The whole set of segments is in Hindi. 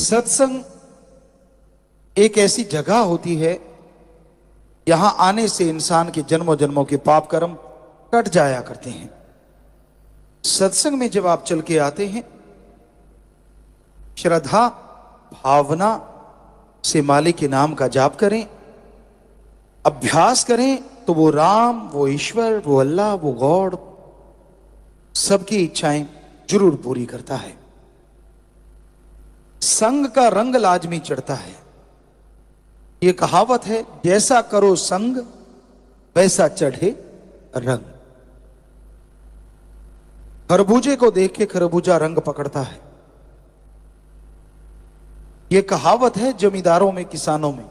सत्संग एक ऐसी जगह होती है, यहां आने से इंसान के जन्मों जन्मों के पाप कर्म कट जाया करते हैं। सत्संग में जब आप चल के आते हैं, श्रद्धा भावना से मालिक के नाम का जाप करें, अभ्यास करें, तो वो राम, वो ईश्वर, वो अल्लाह, वो गॉड सबकी इच्छाएं जरूर पूरी करता है। संग का रंग लाजमी चढ़ता है। ये कहावत है, जैसा करो संग वैसा चढ़े रंग। खरबूजे को देख के खरबूजा रंग पकड़ता है। यह कहावत है जमींदारों में, किसानों में।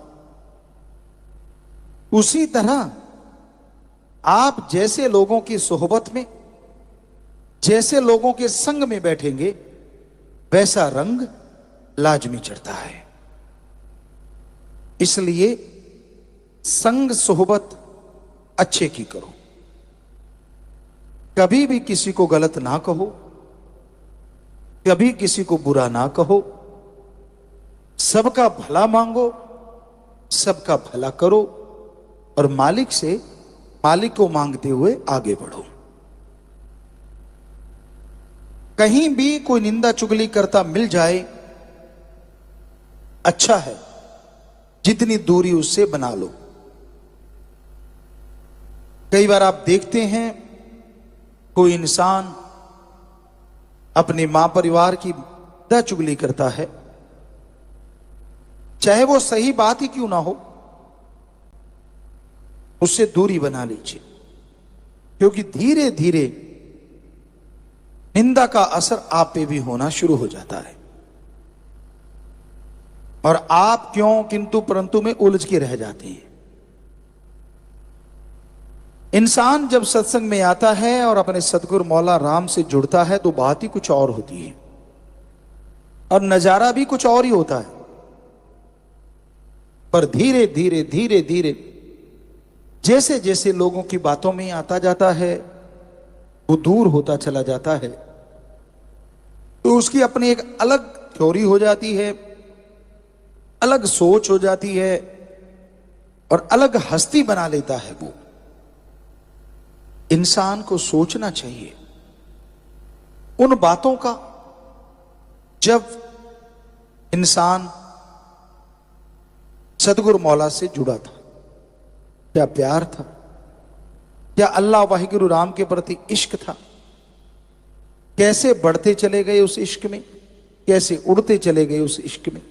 उसी तरह आप जैसे लोगों की सोहबत में, जैसे लोगों के संग में बैठेंगे, वैसा रंग लाजमी चढ़ता है। इसलिए संग सोहबत अच्छे की करो। कभी भी किसी को गलत ना कहो, कभी किसी को बुरा ना कहो। सबका भला मांगो, सबका भला करो और मालिक को मांगते हुए आगे बढ़ो। कहीं भी कोई निंदा चुगली करता मिल जाए, अच्छा है, जितनी दूरी उससे बना लो। कई बार आप देखते हैं कोई इंसान अपने मां परिवार की निंदा चुगली करता है, चाहे वो सही बात ही क्यों ना हो, उससे दूरी बना लीजिए। क्योंकि धीरे धीरे निंदा का असर आप पे भी होना शुरू हो जाता है और आप क्यों किंतु परंतु में उलझ के रह जाते हैं। इंसान जब सत्संग में आता है और अपने सतगुरु मौला राम से जुड़ता है तो बात ही कुछ और होती है और नजारा भी कुछ और ही होता है। पर धीरे धीरे धीरे धीरे जैसे जैसे लोगों की बातों में आता जाता है, वो दूर होता चला जाता है, तो उसकी अपनी एक अलग थ्योरी हो जाती है, अलग सोच हो जाती है और अलग हस्ती बना लेता है। वो इंसान को सोचना चाहिए उन बातों का, जब इंसान सतगुरु मौला से जुड़ा था। क्या प्यार था, क्या अल्लाह वाहिगुरु राम के प्रति इश्क था। कैसे बढ़ते चले गए उस इश्क में, कैसे उड़ते चले गए उस इश्क में।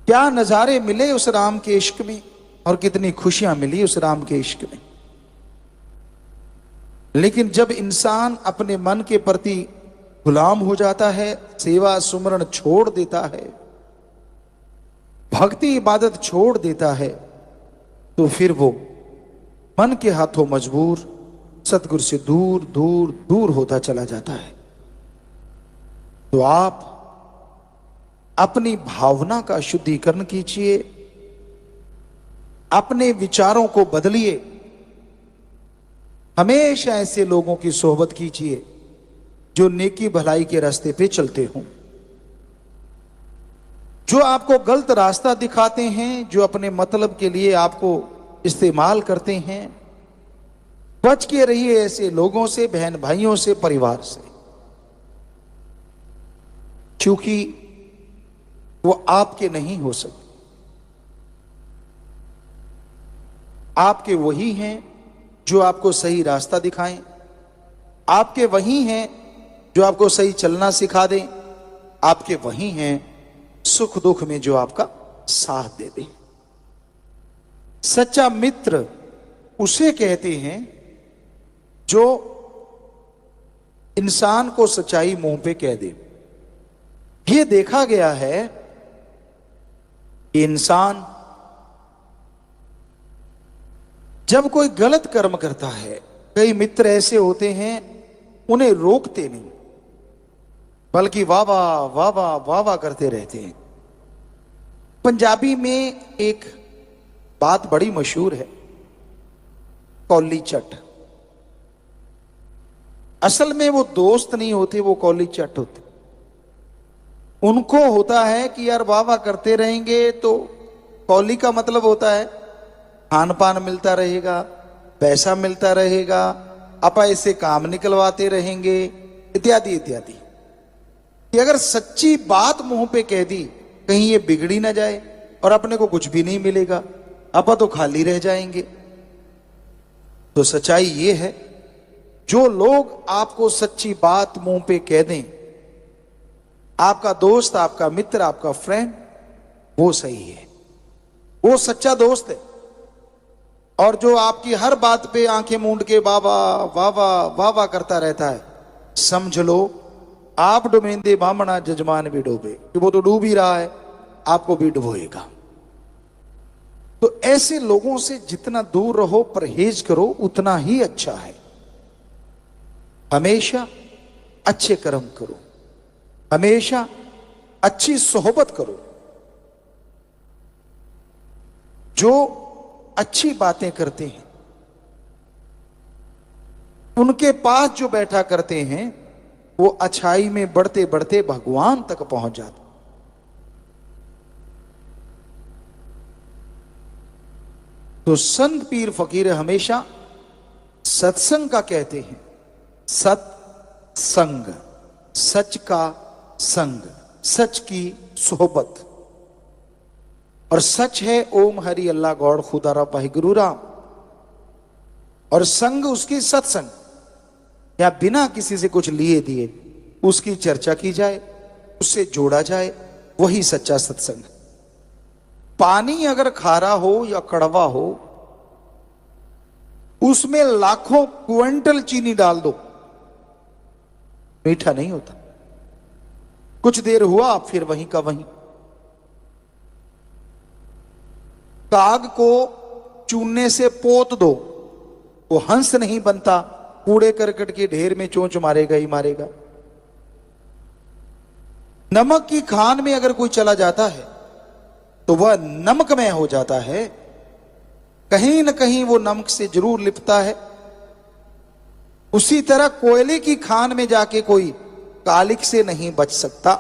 क्या नजारे मिले उस राम के इश्क में और कितनी खुशियां मिली उस राम के इश्क में। लेकिन जब इंसान अपने मन के प्रति गुलाम हो जाता है, सेवा सुमरण छोड़ देता है, भक्ति इबादत छोड़ देता है, तो फिर वो मन के हाथों मजबूर सतगुरु से दूर दूर दूर होता चला जाता है। तो आप अपनी भावना का शुद्धिकरण कीजिए, अपने विचारों को बदलिए। हमेशा ऐसे लोगों की सोहबत कीजिए जो नेकी भलाई के रास्ते पे चलते हों, जो आपको गलत रास्ता दिखाते हैं, जो अपने मतलब के लिए आपको इस्तेमाल करते हैं। बच के रहिए ऐसे लोगों से, बहन भाइयों से, परिवार से, क्योंकि वो आपके नहीं हो सकते। आपके वही हैं जो आपको सही रास्ता दिखाएं, आपके वही हैं जो आपको सही चलना सिखा दें, आपके वही हैं सुख दुख में जो आपका साथ दे दे। सच्चा मित्र उसे कहते हैं जो इंसान को सच्चाई मुंह पे कह दे। यह देखा गया है कि इंसान जब कोई गलत कर्म करता है, कई मित्र ऐसे होते हैं उन्हें रोकते नहीं, बल्कि वाह वाह वाह वाह वाह वाह करते रहते हैं। पंजाबी में एक बात बड़ी मशहूर है, कौली चट। असल में वो दोस्त नहीं होते, वो कौली चट होते। उनको होता है कि यार वाह वाह करते रहेंगे तो कौली का मतलब होता है खान पान मिलता रहेगा, पैसा मिलता रहेगा, अपा ऐसे काम निकलवाते रहेंगे, इत्यादि इत्यादि। कि अगर सच्ची बात मुंह पे कह दी कहीं ये बिगड़ी ना जाए और अपने को कुछ भी नहीं मिलेगा, अपा तो खाली रह जाएंगे। तो सच्चाई ये है, जो लोग आपको सच्ची बात मुंह पे कह दें, आपका दोस्त, आपका मित्र, आपका फ्रेंड, वो सही है, वो सच्चा दोस्त है। और जो आपकी हर बात पे आंखें मूंद के वाह वाह करता रहता है, समझ लो आप डुबेंदे बामणा जजमान भी डूबे, कि वो तो डूब ही रहा है, आपको भी डुबोएगा। तो ऐसे लोगों से जितना दूर रहो, परहेज करो, उतना ही अच्छा है। हमेशा अच्छे कर्म करो, हमेशा अच्छी सोहबत करो। जो अच्छी बातें करते हैं उनके पास जो बैठा करते हैं वो अच्छाई में बढ़ते बढ़ते भगवान तक पहुंच जाते। तो संत पीर फकीर हमेशा सत्संग का कहते हैं, सत्संग, सच का संग, सच की सोहबत। और सच है ओम हरि अल्लाह गौड़ खुदा रा भाई गुरु राम, और संग उसकी सत्संग, या बिना किसी से कुछ लिए दिए उसकी चर्चा की जाए, उससे जोड़ा जाए, वही सच्चा सत्संग। पानी अगर खारा हो या कड़वा हो, उसमें लाखों क्विंटल चीनी डाल दो, मीठा नहीं होता। कुछ देर हुआ फिर वहीं का वहीं। काग को चूने से पोत दो, वो हंस नहीं बनता, कूड़े करकट के ढेर में चोंच मारेगा ही मारेगा। नमक की खान में अगर कोई चला जाता है तो वह नमकमय हो जाता है, कहीं न कहीं वो नमक से जरूर लिपटा है। उसी तरह कोयले की खान में जाके कोई कालिक से नहीं बच सकता।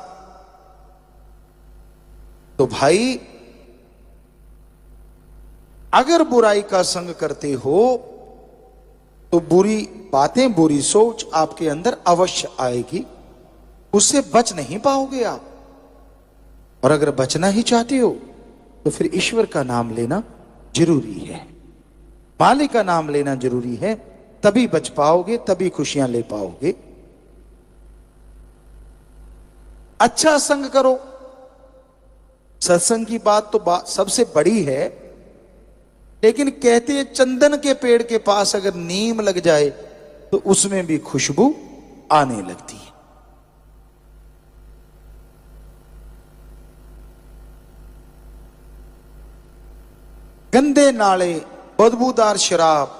तो भाई अगर बुराई का संग करते हो तो बुरी बातें, बुरी सोच आपके अंदर अवश्य आएगी, उससे बच नहीं पाओगे आप। और अगर बचना ही चाहते हो तो फिर ईश्वर का नाम लेना जरूरी है, मालिक का नाम लेना जरूरी है, तभी बच पाओगे, तभी खुशियां ले पाओगे। अच्छा संग करो। सत्संग की बात तो सबसे बड़ी है, लेकिन कहते हैं चंदन के पेड़ के पास अगर नीम लग जाए तो उसमें भी खुशबू आने लगती है। गंदे नाले, बदबूदार शराब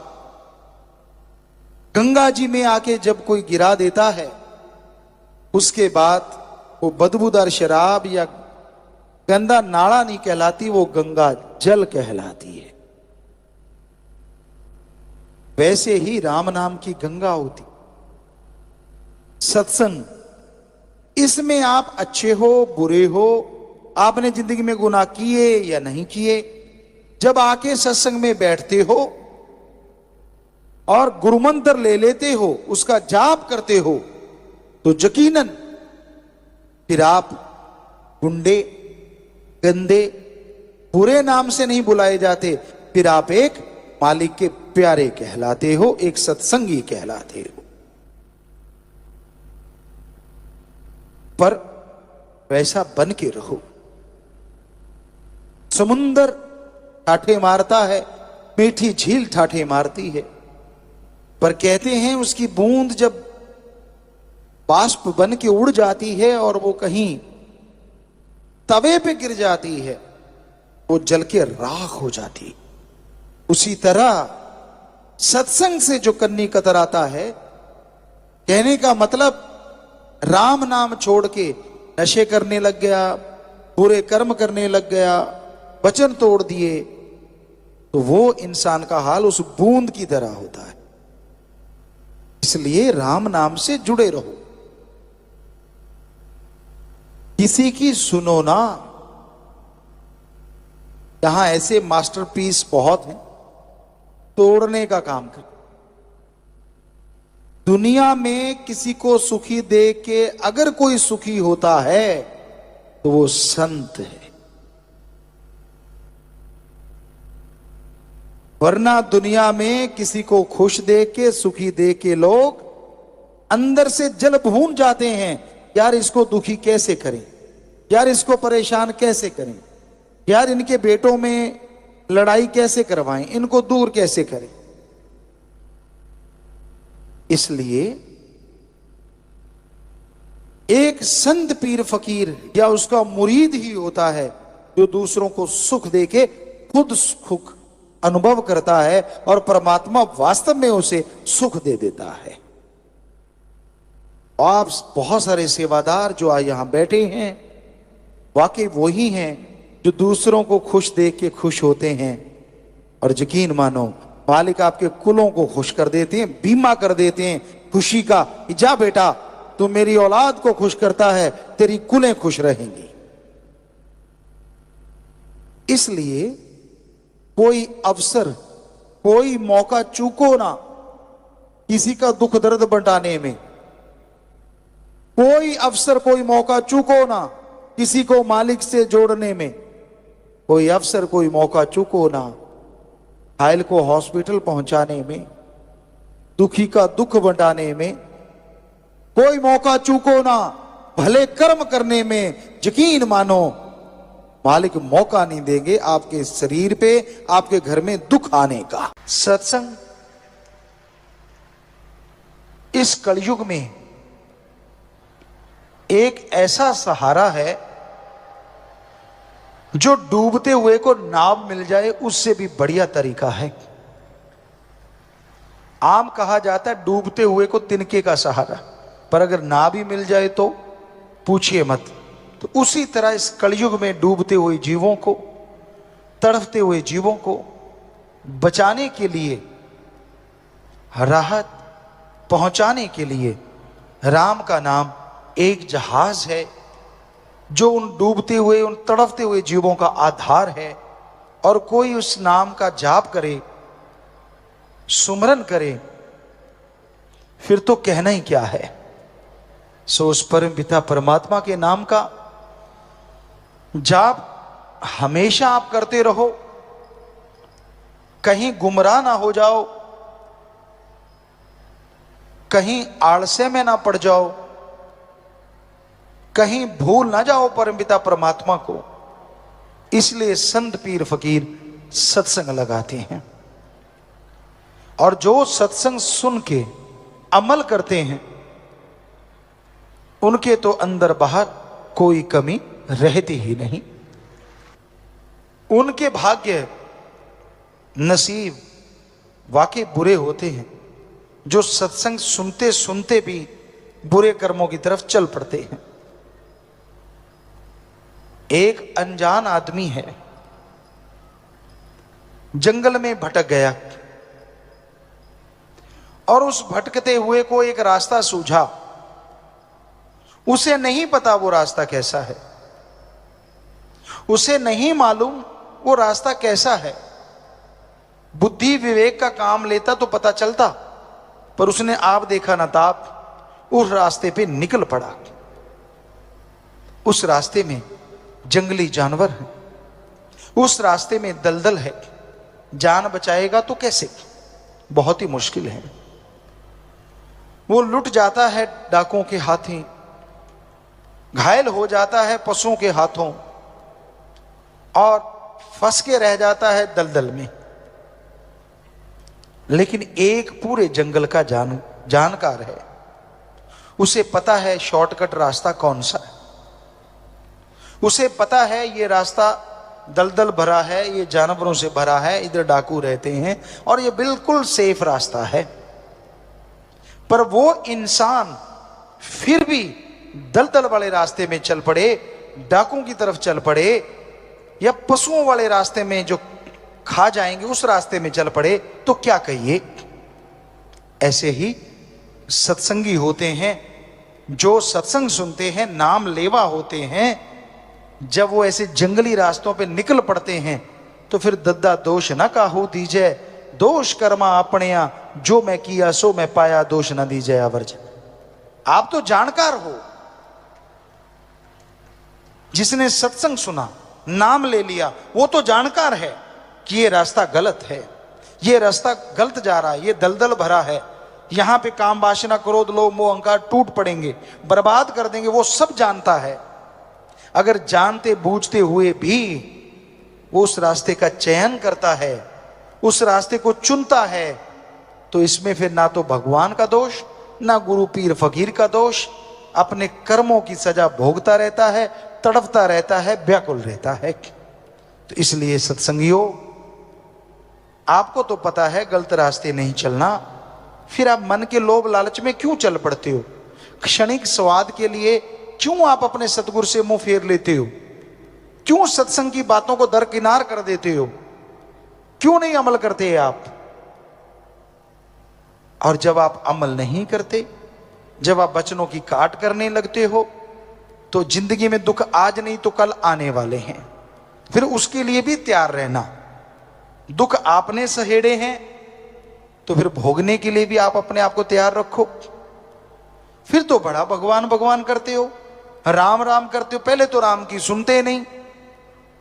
गंगा जी में आके जब कोई गिरा देता है, उसके बाद वो बदबूदार शराब या गंदा नाला नहीं कहलाती, वो गंगा जल कहलाती है। वैसे ही राम नाम की गंगा होती सत्संग। इसमें आप अच्छे हो बुरे हो, आपने जिंदगी में गुनाह किए या नहीं किए, जब आके सत्संग में बैठते हो और गुरुमंत्र ले लेते हो, उसका जाप करते हो, तो यकीनन फिर आप गुंडे, गंदे, बुरे नाम से नहीं बुलाए जाते, फिर आप एक मालिक के प्यारे कहलाते हो, एक सत्संगी कहलाते हो। पर वैसा बन के रहो। समुंदर ठाठे मारता है, मीठी झील ठाठे मारती है, पर कहते हैं उसकी बूंद जब बाष्प बन के उड़ जाती है और वो कहीं तवे पे गिर जाती है, वो जल के राख हो जाती है। उसी तरह सत्संग से जो कन्नी कतराता है, कहने का मतलब राम नाम छोड़ के नशे करने लग गया, बुरे कर्म करने लग गया, वचन तोड़ दिए, तो वो इंसान का हाल उस बूंद की तरह होता है। इसलिए राम नाम से जुड़े रहो। किसी की सुनो ना। यहां ऐसे मास्टरपीस बहुत हैं, तोड़ने का काम कर। दुनिया में किसी को सुखी देख के अगर कोई सुखी होता है तो वो संत है, वरना दुनिया में किसी को खुश देख के सुखी देख के लोग अंदर से जल भून जाते हैं। यार इसको दुखी कैसे करें, यार इसको परेशान कैसे करें, यार इनके बेटों में लड़ाई कैसे करवाएं, इनको दूर कैसे करें। इसलिए एक संत पीर फकीर या उसका मुरीद ही होता है जो दूसरों को सुख देके खुद सुख अनुभव करता है और परमात्मा वास्तव में उसे सुख दे देता है। आप बहुत सारे सेवादार जो आज यहां बैठे हैं वाकई वही हैं जो दूसरों को खुश देख के खुश होते हैं। और यकीन मानो मालिक आपके कुलों को खुश कर देते हैं, बीमा कर देते हैं खुशी का। जा बेटा तू मेरी औलाद को खुश करता है, तेरी कुलें खुश रहेंगी। इसलिए कोई अवसर, कोई मौका चूको ना किसी का दुख दर्द बंटाने में। कोई अवसर, कोई मौका चूको ना किसी को मालिक से जोड़ने में। कोई अवसर, कोई मौका चूको ना घायल को हॉस्पिटल पहुंचाने में, दुखी का दुख बंटाने में। कोई मौका चूको ना भले कर्म करने में। यकीन मानो मालिक मौका नहीं देंगे आपके शरीर पे, आपके घर में दुख आने का। सत्संग इस कलयुग में एक ऐसा सहारा है जो डूबते हुए को नाव मिल जाए उससे भी बढ़िया तरीका है। आम कहा जाता है डूबते हुए को तिनके का सहारा, पर अगर नाव भी मिल जाए तो पूछिए मत। तो उसी तरह इस कलयुग में डूबते हुए जीवों को, तड़फते हुए जीवों को बचाने के लिए, राहत पहुंचाने के लिए राम का नाम एक जहाज है जो उन डूबते हुए, उन तड़फते हुए जीवों का आधार है। और कोई उस नाम का जाप करे, सुमरन करे, फिर तो कहना ही क्या है। सो उस परम पिता परमात्मा के नाम का जाप हमेशा आप करते रहो, कहीं गुमराह ना हो जाओ, कहीं आलस्य में ना पड़ जाओ, कहीं भूल ना जाओ परमपिता परमात्मा को। इसलिए संत पीर फकीर सत्संग लगाते हैं। और जो सत्संग सुन के अमल करते हैं उनके तो अंदर बाहर कोई कमी रहती ही नहीं। उनके भाग्य नसीब वाकई बुरे होते हैं जो सत्संग सुनते सुनते भी बुरे कर्मों की तरफ चल पड़ते हैं। एक अनजान आदमी है, जंगल में भटक गया और उस भटकते हुए को एक रास्ता सूझा। उसे नहीं पता वो रास्ता कैसा है, उसे नहीं मालूम वो रास्ता कैसा है। बुद्धि विवेक का काम लेता तो पता चलता, पर उसने आप देखा ना ताप उस रास्ते पे निकल पड़ा। उस रास्ते में जंगली जानवर है, उस रास्ते में दलदल है, जान बचाएगा तो कैसे, बहुत ही मुश्किल है। वो लुट जाता है डाकुओं के हाथों, घायल हो जाता है पशुओं के हाथों और फंस के रह जाता है दलदल में। लेकिन एक पूरे जंगल का जानकार है, उसे पता है शॉर्टकट रास्ता कौन सा है। उसे पता है ये रास्ता दलदल भरा है, ये जानवरों से भरा है, इधर डाकू रहते हैं और ये बिल्कुल सेफ रास्ता है। पर वो इंसान फिर भी दलदल वाले रास्ते में चल पड़े, डाकुओं की तरफ चल पड़े, या पशुओं वाले रास्ते में जो खा जाएंगे उस रास्ते में चल पड़े, तो क्या कहिए। ऐसे ही सत्संगी होते हैं जो सत्संग सुनते हैं, नाम लेवा होते हैं, जब वो ऐसे जंगली रास्तों पे निकल पड़ते हैं तो फिर दद्दा दोष न काहू दीजै, दोष कर्मा अपने जो मैं किया सो मैं पाया, दोष न दीजै आवर्ज। आप तो जानकार हो, जिसने सत्संग सुना, नाम ले लिया, वो तो जानकार है कि ये रास्ता गलत है, ये रास्ता गलत जा रहा है, ये दलदल भरा है, यहां पे काम वासना क्रोध लोभ मोह अहंकार टूट पड़ेंगे, बर्बाद कर देंगे। वो सब जानता है। अगर जानते बूझते हुए भी वो उस रास्ते का चयन करता है, उस रास्ते को चुनता है, तो इसमें फिर ना तो भगवान का दोष, ना गुरु पीर फकीर का दोष, अपने कर्मों की सजा भोगता रहता है, तड़पता रहता है, व्याकुल रहता है। तो इसलिए सत्संगियों, आपको तो पता है गलत रास्ते नहीं चलना, फिर आप मन के लोभ लालच में क्यों चल पड़ते हो? क्षणिक स्वाद के लिए क्यों आप अपने सतगुरु से मुंह फेर लेते हो? क्यों सत्संग की बातों को दरकिनार कर देते हो? क्यों नहीं अमल करते आप? और जब आप अमल नहीं करते, जब आप वचनों की काट करने लगते हो, तो जिंदगी में दुख आज नहीं तो कल आने वाले हैं। फिर उसके लिए भी तैयार रहना। दुख आपने सहेड़े हैं तो फिर भोगने के लिए भी आप अपने आप को तैयार रखो। फिर तो बड़ा भगवान भगवान करते हो, राम राम करते हो। पहले तो राम की सुनते नहीं,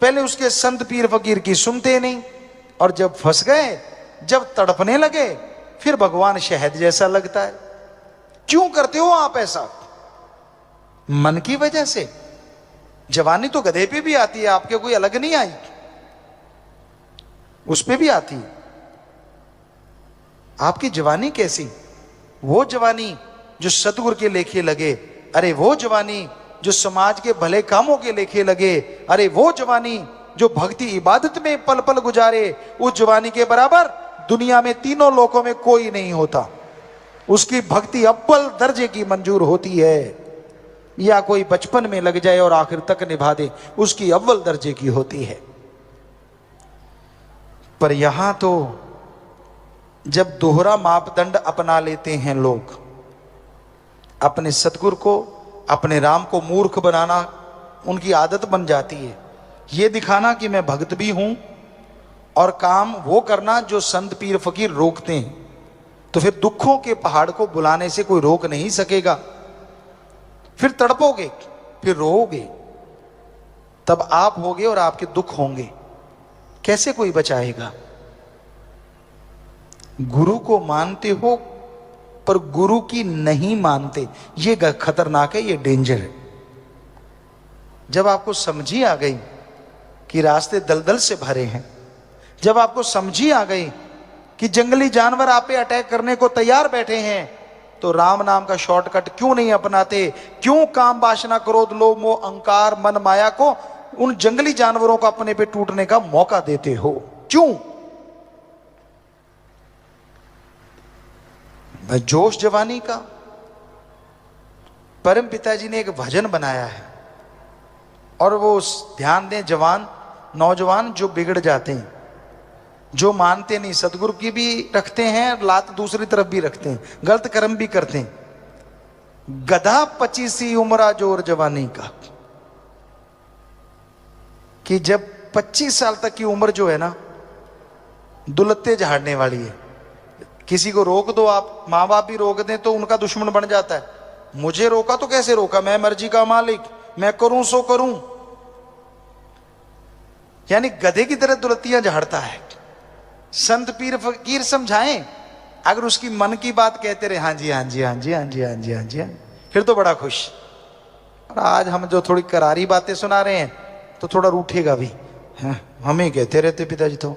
पहले उसके संत पीर फकीर की सुनते नहीं, और जब फंस गए, जब तड़पने लगे, फिर भगवान शहद जैसा लगता है। क्यों करते हो आप ऐसा? मन की वजह से। जवानी तो गधे पे भी आती है, आपके कोई अलग नहीं आई, उस पे भी आती है। आपकी जवानी कैसी? वो जवानी जो सतगुरु के लेखे लगे, अरे वो जवानी जो समाज के भले कामों के लेखे लगे, अरे वो जवानी जो भक्ति इबादत में पल पल गुजारे, उस जवानी के बराबर दुनिया में तीनों लोकों में कोई नहीं होता। उसकी भक्ति अव्वल दर्जे की मंजूर होती है। या कोई बचपन में लग जाए और आखिर तक निभा दे, उसकी अव्वल दर्जे की होती है। पर यहां तो जब दोहरा मापदंड अपना लेते हैं लोग, अपने सतगुरु को, अपने राम को मूर्ख बनाना उनकी आदत बन जाती है। ये दिखाना कि मैं भक्त भी हूं, और काम वो करना जो संत पीर फकीर रोकते हैं। तो फिर दुखों के पहाड़ को बुलाने से कोई रोक नहीं सकेगा। फिर तड़पोगे, फिर रोओगे, तब आप होगे और आपके दुख होंगे। कैसे कोई बचाएगा? गुरु को मानते हो पर गुरु की नहीं मानते, ये खतरनाक है, ये डेंजर है। जब आपको समझी आ गई कि रास्ते दलदल से भरे हैं, जब आपको समझी आ गई कि जंगली जानवर आप पे अटैक करने को तैयार बैठे हैं, तो राम नाम का शॉर्टकट क्यों नहीं अपनाते? क्यों काम वासना क्रोध लोभ मोह अहंकार मन माया को, उन जंगली जानवरों को अपने पे टूटने का मौका देते हो? क्यों? जोश जवानी का। परम पिताजी ने एक भजन बनाया है, और वो ध्यान दें, जवान नौजवान जो बिगड़ जाते हैं, जो मानते नहीं, सतगुरु की भी रखते हैं, लात दूसरी तरफ भी रखते हैं, गलत कर्म भी करते हैं। गधा 25 उम्र जोर जवानी का, कि जब 25 साल तक की उम्र जो है ना, दुलत्ते झाड़ने वाली है। किसी को रोक दो आप, माँ बाप भी रोक दें तो उनका दुश्मन बन जाता है। मुझे रोका तो कैसे रोका, मैं मर्जी का मालिक, मैं करूं सो करूं। यानी गधे की तरह दुलत्तियां झाड़ता है। संत पीर फकीर समझाएं, अगर उसकी मन की बात कहते रहे, हाँ जी हाँ जी हाँ जी हाँ जी हाँ जी हाँ जी, फिर तो बड़ा खुश। और आज हम जो थोड़ी करारी बातें सुना रहे हैं तो थोड़ा रूठेगा भी, हमें कहते रहते पिताजी तो,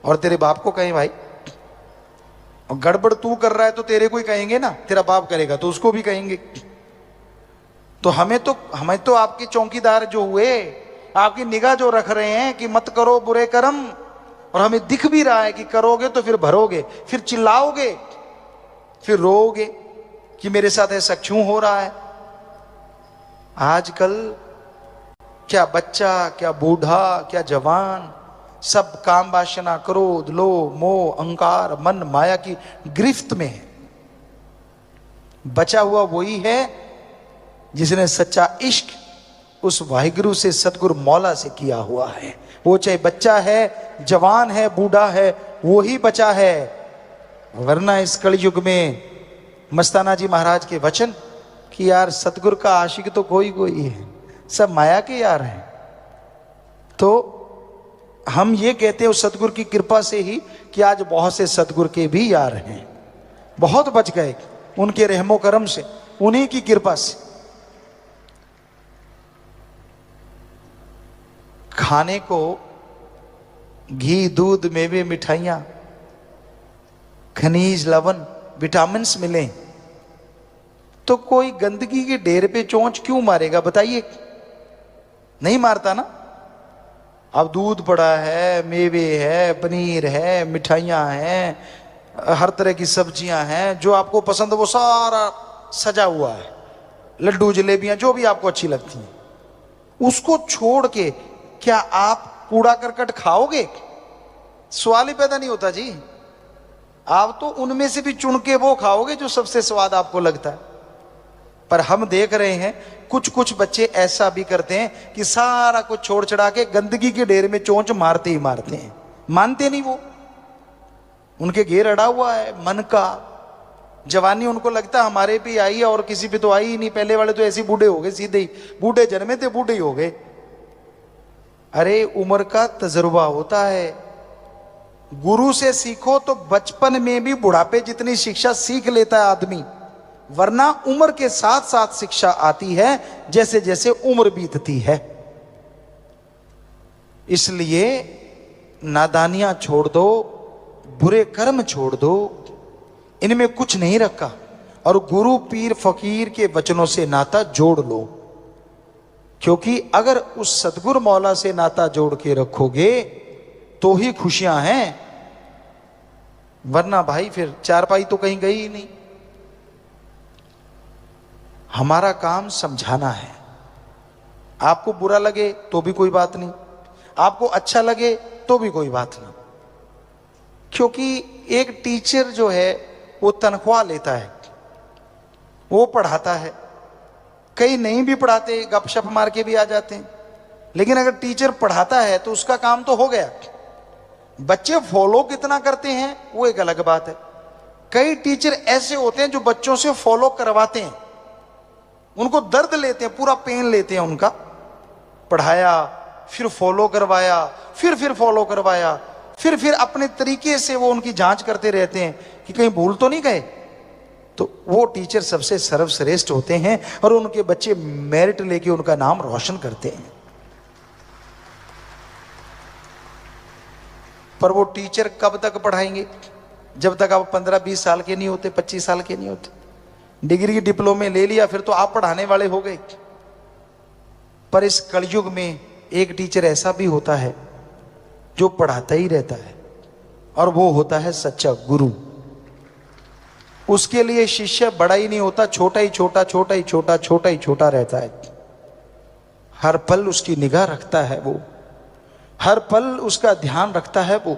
और तेरे बाप को कहें भाई, और गड़बड़ तू कर रहा है तो तेरे को ही कहेंगे ना, तेरा बाप करेगा तो उसको भी कहेंगे। तो हमें तो आपके चौकीदार जो हुए, आपकी निगाह जो रख रहे हैं कि मत करो बुरे कर्म, और हमें दिख भी रहा है कि करोगे तो फिर भरोगे, फिर चिल्लाओगे, फिर रोओगे कि मेरे साथ ऐसा क्यों हो रहा है। आजकल क्या बच्चा, क्या बूढ़ा, क्या जवान, सब काम वासना क्रोध लोभ मोह अहंकार मन माया की गिरफ्त में है। बचा हुआ वही है जिसने सच्चा इश्क उस वाहिगुरु से, सतगुरु मौला से किया हुआ है, वो चाहे बच्चा है, जवान है, बूढ़ा है, वो ही बचा है। वरना इस कलयुग में मस्ताना जी महाराज के वचन कि यार सतगुरु का आशिक तो कोई कोई है, सब माया के यार हैं। तो हम ये कहते हैं उस सतगुरु की कृपा से ही कि आज बहुत से सतगुरु के भी यार हैं, बहुत बच गए उनके रहमो करम से, उन्हीं की कृपा से। खाने को घी, दूध, मेवे, मिठाइयां, खनिज, लवण, विटामिन्स मिले तो कोई गंदगी के ढेर पे चोंच क्यों मारेगा बताइए? नहीं मारता ना। अब दूध पड़ा है, मेवे है, पनीर है, मिठाइयां हैं, हर तरह की सब्जियां हैं, जो आपको पसंद वो सारा सजा हुआ है, लड्डू, जलेबियां, जो भी आपको अच्छी लगती हैं, उसको छोड़ के क्या आप कूड़ा करकट खाओगे? सवाल ही पैदा नहीं होता जी। आप तो उनमें से भी चुन के वो खाओगे जो सबसे स्वाद आपको लगता है। पर हम देख रहे हैं कुछ कुछ बच्चे ऐसा भी करते हैं कि सारा कुछ छोड़ छड़ा के गंदगी के ढेर में चोंच मारते ही मारते हैं, मानते नहीं वो। उनके घेर अड़ा हुआ है मन का। जवानी उनको लगता है हमारे पे आई है और किसी पे तो आई ही नहीं, पहले वाले तो ऐसे बूढ़े हो गए, सीधे ही बूढ़े जन्मे थे बूढ़े ही हो गए। अरे उम्र का तजुर्बा होता है, गुरु से सीखो तो बचपन में भी बुढ़ापे जितनी शिक्षा सीख लेता है आदमी, वरना उम्र के साथ साथ शिक्षा आती है जैसे जैसे उम्र बीतती है। इसलिए नादानियां छोड़ दो, बुरे कर्म छोड़ दो, इनमें कुछ नहीं रखा, और गुरु पीर फकीर के वचनों से नाता जोड़ लो। क्योंकि अगर उस सतगुरु मौला से नाता जोड़ के रखोगे तो ही खुशियां हैं, वरना भाई फिर चारपाई तो कहीं गई ही नहीं। हमारा काम समझाना है। आपको बुरा लगे तो भी कोई बात नहीं, आपको अच्छा लगे तो भी कोई बात नहीं। क्योंकि एक टीचर जो है वो तनख्वाह लेता है, वो पढ़ाता है। कई नहीं भी पढ़ाते, गपशप मार के भी आ जाते हैं, लेकिन अगर टीचर पढ़ाता है तो उसका काम तो हो गया। बच्चे फॉलो कितना करते हैं वो एक अलग बात है। कई टीचर ऐसे होते हैं जो बच्चों से फॉलो करवाते हैं, उनको दर्द लेते हैं, पूरा पेन लेते हैं उनका। पढ़ाया, फिर फॉलो करवाया, फिर फॉलो करवाया, फिर अपने तरीके से वो उनकी जांच करते रहते हैं कि कहीं भूल तो नहीं गए। तो वो टीचर सबसे सर्वश्रेष्ठ होते हैं और उनके बच्चे मेरिट लेके उनका नाम रोशन करते हैं। पर वो टीचर कब तक पढ़ाएंगे? जब तक आप 15-20 साल के नहीं होते, 25 साल के नहीं होते। डिग्री की डिप्लोमे ले लिया फिर तो आप पढ़ाने वाले हो गए। पर इस कलयुग में एक टीचर ऐसा भी होता है जो पढ़ाता ही रहता है, और वो होता है सच्चा गुरु। उसके लिए शिष्य बड़ा ही नहीं होता, छोटा ही छोटा, छोटा ही छोटा, छोटा ही छोटा रहता है। हर पल उसकी निगाह रखता है वो, हर पल उसका ध्यान रखता है वो,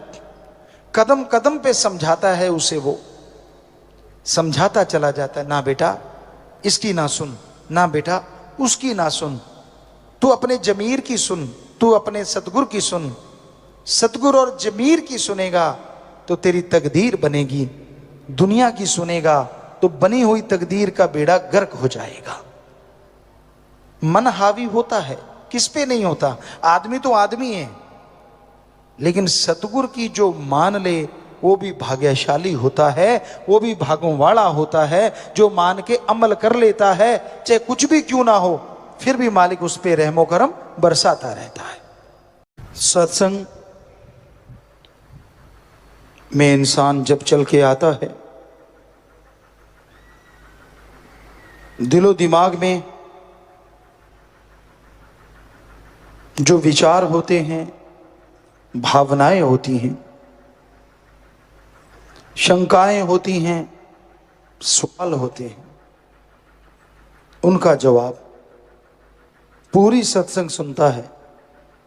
कदम कदम पे समझाता है उसे, वो समझाता चला जाता है। ना बेटा इसकी ना सुन, ना बेटा उसकी ना सुन, तू अपने जमीर की सुन, तू अपने सतगुरु की सुन। सतगुरु और जमीर की सुनेगा तो तेरी तकदीर बनेगी, दुनिया की सुनेगा तो बनी हुई तकदीर का बेड़ा गर्क हो जाएगा। मन हावी होता है, किस पे नहीं होता? आदमी तो आदमी है, लेकिन सतगुरु की जो मान ले वो भी भाग्यशाली होता है, वो भी भागों वाला होता है, जो मान के अमल कर लेता है। चाहे कुछ भी क्यों ना हो, फिर भी मालिक उस पे रहमो करम बरसाता रहता है। सत्संग में इंसान जब चल के आता है, दिलो दिमाग में जो विचार होते हैं, भावनाएं होती हैं, शंकाएं होती हैं, सवाल होते हैं, उनका जवाब पूरी सत्संग सुनता है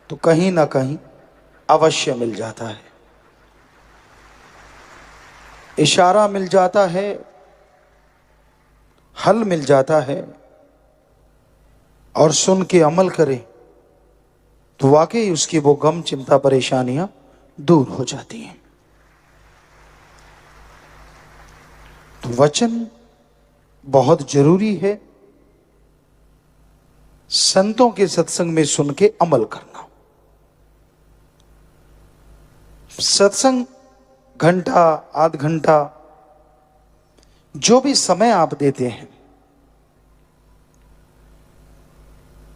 तो कहीं ना कहीं अवश्य मिल जाता है। इशारा मिल जाता है, हल मिल जाता है, और सुन के अमल करे तो वाकई उसकी वो गम चिंता परेशानियां दूर हो जाती हैं। तो वचन बहुत जरूरी है। संतों के सत्संग में सुन के अमल करना। सत्संग घंटा आध घंटा जो भी समय आप देते हैं,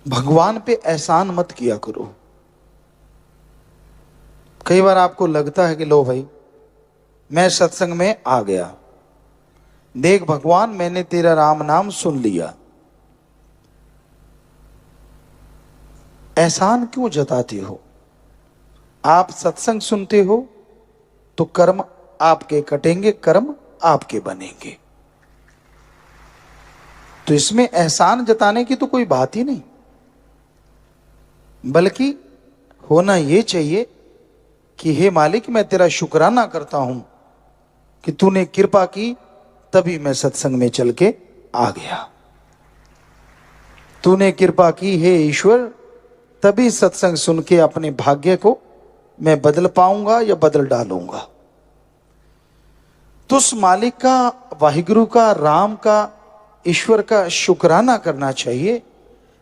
भगवान पे एहसान मत किया करो। कई बार आपको लगता है कि लो भाई मैं सत्संग में आ गया, देख भगवान मैंने तेरा राम नाम सुन लिया। एहसान क्यों जताते हो? आप सत्संग सुनते हो तो कर्म आपके कटेंगे, कर्म आपके बनेंगे। तो इसमें एहसान जताने की तो कोई बात ही नहीं, बल्कि होना यह चाहिए कि हे मालिक मैं तेरा शुक्राना करता हूं कि तूने कृपा की, तभी मैं सत्संग में चल के आ गया। तूने कृपा की हे ईश्वर, तभी सत्संग सुन के अपने भाग्य को मैं बदल पाऊंगा या बदल डालूंगा। तो उस मालिक का, वाहिगुरु का, राम का, ईश्वर का शुक्राना करना चाहिए,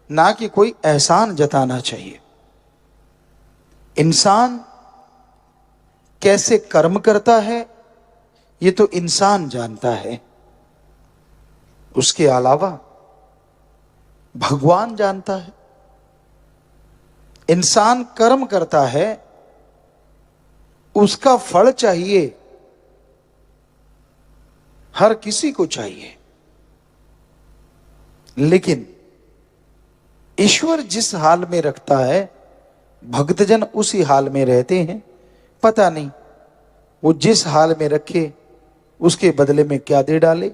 ना कि कोई एहसान जताना चाहिए। इंसान कैसे कर्म करता है ये तो इंसान जानता है, उसके अलावा भगवान जानता है। इंसान कर्म करता है, उसका फल चाहिए, हर किसी को चाहिए, लेकिन ईश्वर जिस हाल में रखता है भक्तजन उसी हाल में रहते हैं। पता नहीं वो जिस हाल में रखे उसके बदले में क्या दे डाले,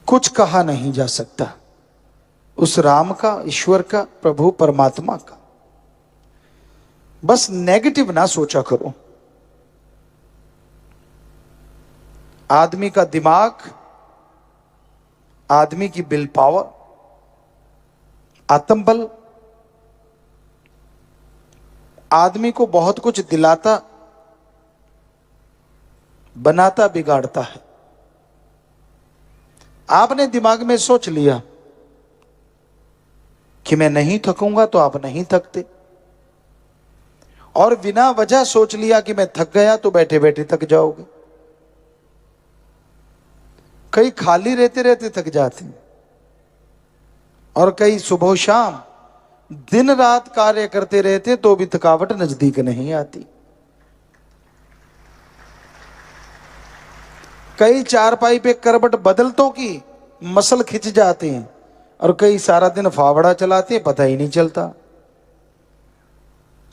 कुछ कहा नहीं जा सकता उस राम का, ईश्वर का, प्रभु परमात्मा का। बस नेगेटिव ना सोचा करो। आदमी का दिमाग, आदमी की विल पावर, आत्मबल आदमी को बहुत कुछ दिलाता, बनाता, बिगाड़ता है। आपने दिमाग में सोच लिया कि मैं नहीं थकूंगा तो आप नहीं थकते, और बिना वजह सोच लिया कि मैं थक गया तो बैठे बैठे थक जाओगे। कई खाली रहते रहते थक जाते हैं, और कई सुबह शाम दिन रात कार्य करते रहते तो भी थकावट नजदीक नहीं आती। कई चारपाई पे करवट बदलतों की मसल खिंच जाते हैं, और कई सारा दिन फावड़ा चलाते हैं, पता ही नहीं चलता।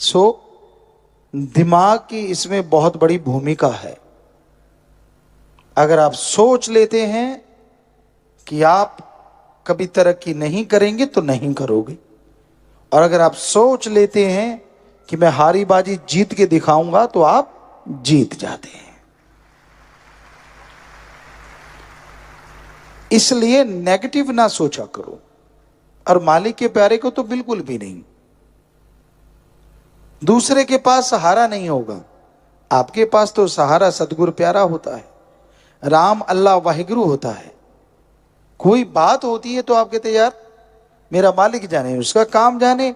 सो दिमाग की इसमें बहुत बड़ी भूमिका है। अगर आप सोच लेते हैं कि आप कभी तरक्की नहीं करेंगे तो नहीं करोगे, और अगर आप सोच लेते हैं कि मैं हारी बाजी जीत के दिखाऊंगा तो आप जीत जाते हैं। इसलिए नेगेटिव ना सोचा करो, और मालिक के प्यारे को तो बिल्कुल भी नहीं। दूसरे के पास सहारा नहीं होगा, आपके पास तो सहारा सतगुरु प्यारा होता है, राम, अल्लाह, वाहिगुरु होता है। कोई बात होती है तो आप कहते यार मेरा मालिक जाने, उसका काम जाने,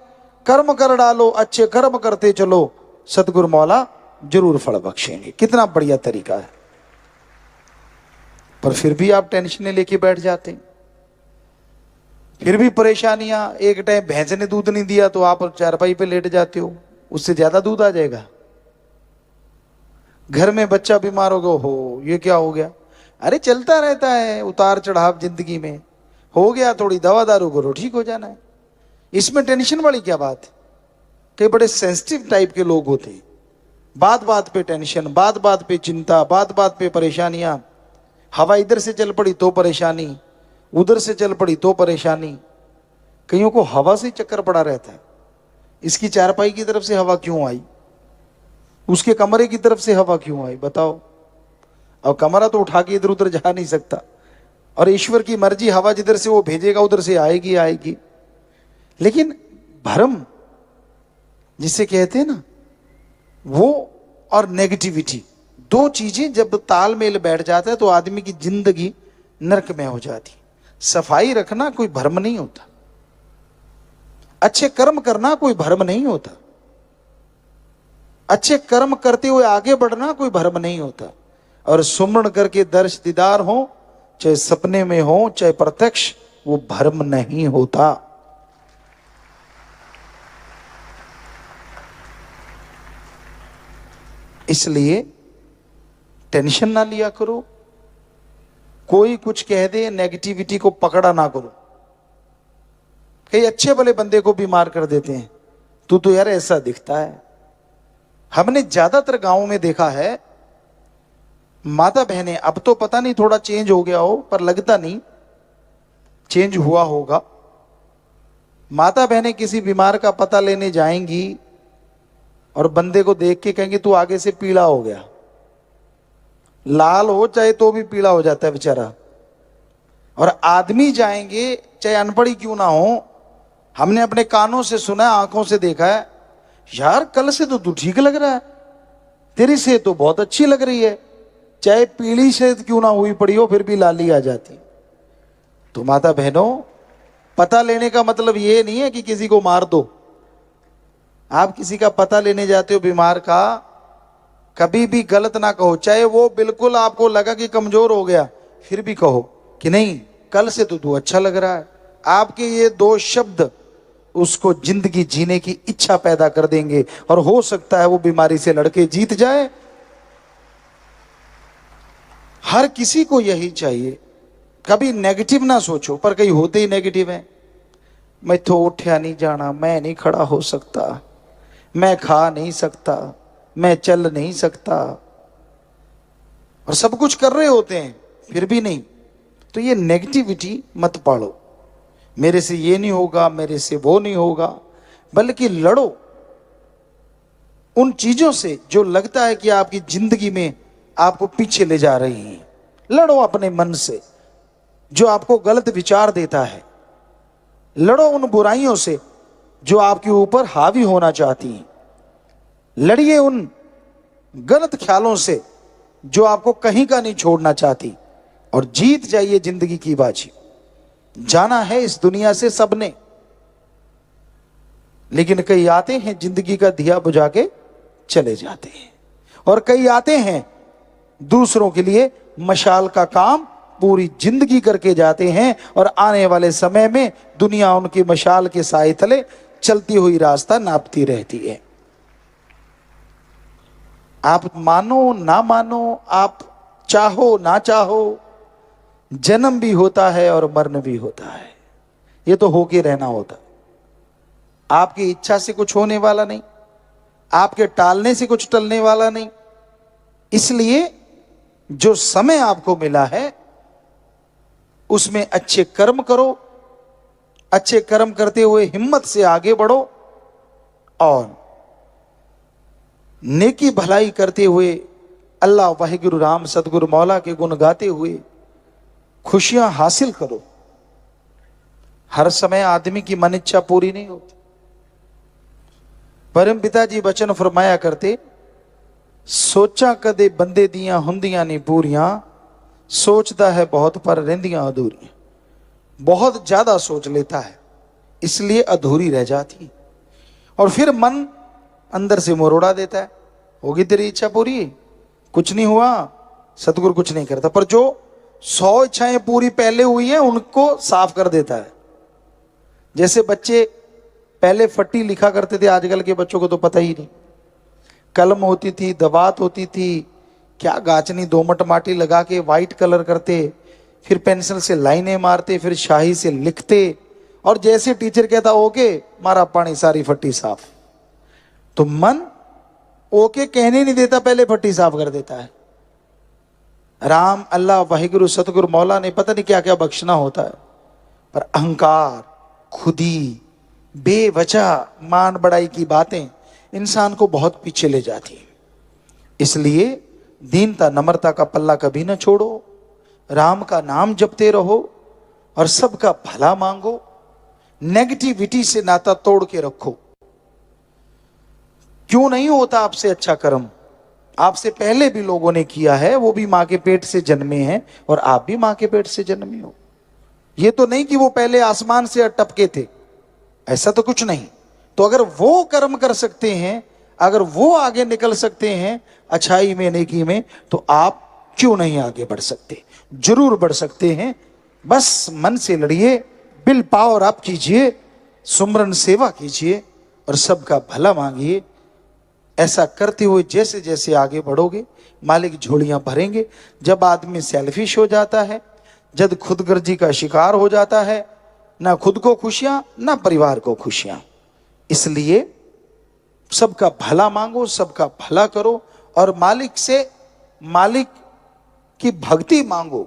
कर्म कर डालो, अच्छे कर्म करते चलो, सतगुरु मौला जरूर फल बख्शेंगे। कितना बढ़िया तरीका है। पर फिर भी आप टेंशन लेके बैठ जाते हैं, फिर भी परेशानियां। एक टाइम भैंस ने दूध नहीं दिया तो आप चारपाई पे लेट जाते हो, उससे ज्यादा दूध आ जाएगा। घर में बच्चा बीमार हो ये क्या हो गया? अरे चलता रहता है उतार चढ़ाव जिंदगी में, हो गया थोड़ी दवा दारू करो ठीक हो जाना है। इसमें टेंशन वाली क्या बात है? कई बड़े सेंसिटिव टाइप के लोग होते हैं, बात बात पे टेंशन, बात बात पे चिंता, बात बात पे परेशानियां। हवा इधर से चल पड़ी तो परेशानी, उधर से चल पड़ी तो परेशानी। कईयों को हवा से चक्कर पड़ा रहता है, इसकी चारपाई की तरफ से हवा क्यों आई, उसके कमरे की तरफ से हवा क्यों आई, बताओ। और कमरा तो उठा के इधर उधर जा नहीं सकता, और ईश्वर की मर्जी, हवा जिधर से वो भेजेगा उधर से आएगी आएगी। लेकिन भ्रम जिसे कहते हैं ना, वो और नेगेटिविटी, दो चीजें जब तालमेल बैठ जाता है तो आदमी की जिंदगी नरक में हो जाती। सफाई रखना कोई भ्रम नहीं होता, अच्छे कर्म करना कोई भ्रम नहीं होता, अच्छे कर्म करते हुए आगे बढ़ना कोई भ्रम नहीं होता। और सुमरण करके दर्श दीदार हो, चाहे सपने में हो चाहे प्रत्यक्ष, वो भ्रम नहीं होता। इसलिए टेंशन ना लिया करो, कोई कुछ कह दे नेगेटिविटी को पकड़ा ना करो। कई अच्छे भले बंदे को बीमार कर देते हैं, तू तो यार ऐसा दिखता है। हमने ज्यादातर गांवों में देखा है, माता बहनें, अब तो पता नहीं थोड़ा चेंज हो गया हो, पर लगता नहीं चेंज हुआ होगा। माता बहनें किसी बीमार का पता लेने जाएंगी और बंदे को देख के कहेंगे तू आगे से पीला हो गया। लाल हो चाहे तो भी पीला हो जाता है बेचारा। और आदमी जाएंगे चाहे अनपढ़ ही क्यों ना हो, हमने अपने कानों से सुना है, आंखों से देखा है, यार कल से तो तू ठीक लग रहा है, तेरी सेहत तो बहुत अच्छी लग रही है। चाहे पीली सेहत क्यों ना हुई पड़ी हो, फिर भी लाली आ जाती। तो माता बहनों, पता लेने का मतलब ये नहीं है कि किसी को मार दो। आप किसी का पता लेने जाते हो बीमार का, कभी भी गलत ना कहो, चाहे वो बिल्कुल आपको लगा कि कमजोर हो गया, फिर भी कहो कि नहीं कल से तो तू अच्छा लग रहा है। आपके ये दो शब्द उसको जिंदगी जीने की इच्छा पैदा कर देंगे और हो सकता है वो बीमारी से लड़के जीत जाए। हर किसी को यही चाहिए, कभी नेगेटिव ना सोचो। पर कई होते ही नेगेटिव हैं, मैं तो उठा नहीं जाना, मैं नहीं खड़ा हो सकता, मैं खा नहीं सकता, मैं चल नहीं सकता, और सब कुछ कर रहे होते हैं फिर भी नहीं। तो ये नेगेटिविटी मत पालो, मेरे से ये नहीं होगा, मेरे से वो नहीं होगा, बल्कि लड़ो उन चीजों से जो लगता है कि आपकी जिंदगी में आपको पीछे ले जा रही हैं। लड़ो अपने मन से जो आपको गलत विचार देता है, लड़ो उन बुराइयों से जो आपके ऊपर हावी होना चाहती हैं, लड़िए उन गलत ख्यालों से जो आपको कहीं का नहीं छोड़ना चाहती, और जीत जाइए जिंदगी की बाजी। जाना है इस दुनिया से सबने, लेकिन कई आते हैं जिंदगी का दिया बुझा के चले जाते हैं, और कई आते हैं दूसरों के लिए मशाल का काम पूरी जिंदगी करके जाते हैं, और आने वाले समय में दुनिया उनकी मशाल के साए तले चलती हुई रास्ता नापती रहती है। आप मानो ना मानो, आप चाहो ना चाहो, जन्म भी होता है और मरण भी होता है। ये तो होके रहना होता। आपकी इच्छा से कुछ होने वाला नहीं, आपके टालने से कुछ टलने वाला नहीं। इसलिए जो समय आपको मिला है उसमें अच्छे कर्म करो, अच्छे कर्म करते हुए हिम्मत से आगे बढ़ो, और नेकी भलाई करते हुए अल्लाह वाहिगुरु राम सतगुरु मौला के गुण गाते हुए खुशियां हासिल करो। हर समय आदमी की मन इच्छा पूरी नहीं होती। परम पिताजी वचन फरमाया करते, सोचा कदे बंदे दियां हुंदियां नहीं पूरियां, सोचता है बहुत पर रहंदियां अधूरियां। बहुत ज्यादा सोच लेता है इसलिए अधूरी रह जाती, और फिर मन अंदर से मरोड़ा देता है, होगी तेरी इच्छा पूरी, कुछ नहीं हुआ, सतगुरु कुछ नहीं करता। पर जो 100 इच्छाएं पूरी पहले हुई हैं उनको साफ कर देता है। जैसे बच्चे पहले फट्टी लिखा करते थे, आजकल के बच्चों को तो पता ही नहीं। कलम होती थी, दवात होती थी, क्या गाचनी दोमट माटी लगा के वाइट कलर करते, फिर पेंसिल से लाइनें मारते, फिर शाही से लिखते, और जैसे टीचर कहता ओके मारा पानी, सारी फट्टी साफ। तो मन ओके कहने नहीं देता, पहले फट्टी साफ कर देता है। राम अल्लाह वाहिगुरु सतगुरु मौला ने पता नहीं क्या क्या बख्शना होता है, पर अहंकार, खुदी, बेवजह मान बड़ाई की बातें इंसान को बहुत पीछे ले जाती हैं। इसलिए दीनता नम्रता का पल्ला कभी ना छोड़ो, राम का नाम जपते रहो और सबका भला मांगो। नेगेटिविटी से नाता तोड़ के रखो। क्यों नहीं होता आपसे अच्छा कर्म? आपसे पहले भी लोगों ने किया है, वो भी मां के पेट से जन्मे हैं और आप भी मां के पेट से जन्मे हो। ये तो नहीं कि वो पहले आसमान से टपके थे, ऐसा तो कुछ नहीं। तो अगर वो कर्म कर सकते हैं, अगर वो आगे निकल सकते हैं अच्छाई में, नेकी में, तो आप क्यों नहीं आगे बढ़ सकते? जरूर बढ़ सकते हैं। बस मन से लड़िए, बिल पावर आप कीजिए, सुमरन सेवा कीजिए और सबका भला मांगिए। ऐसा करते हुए जैसे जैसे आगे बढ़ोगे, मालिक झोलियां भरेंगे। जब आदमी सेल्फिश हो जाता है, जब खुदगर्जी का शिकार हो जाता है, ना खुद को खुशियां ना परिवार को खुशियां। इसलिए सबका भला मांगो, सबका भला करो और मालिक से, मालिक की भक्ति मांगो।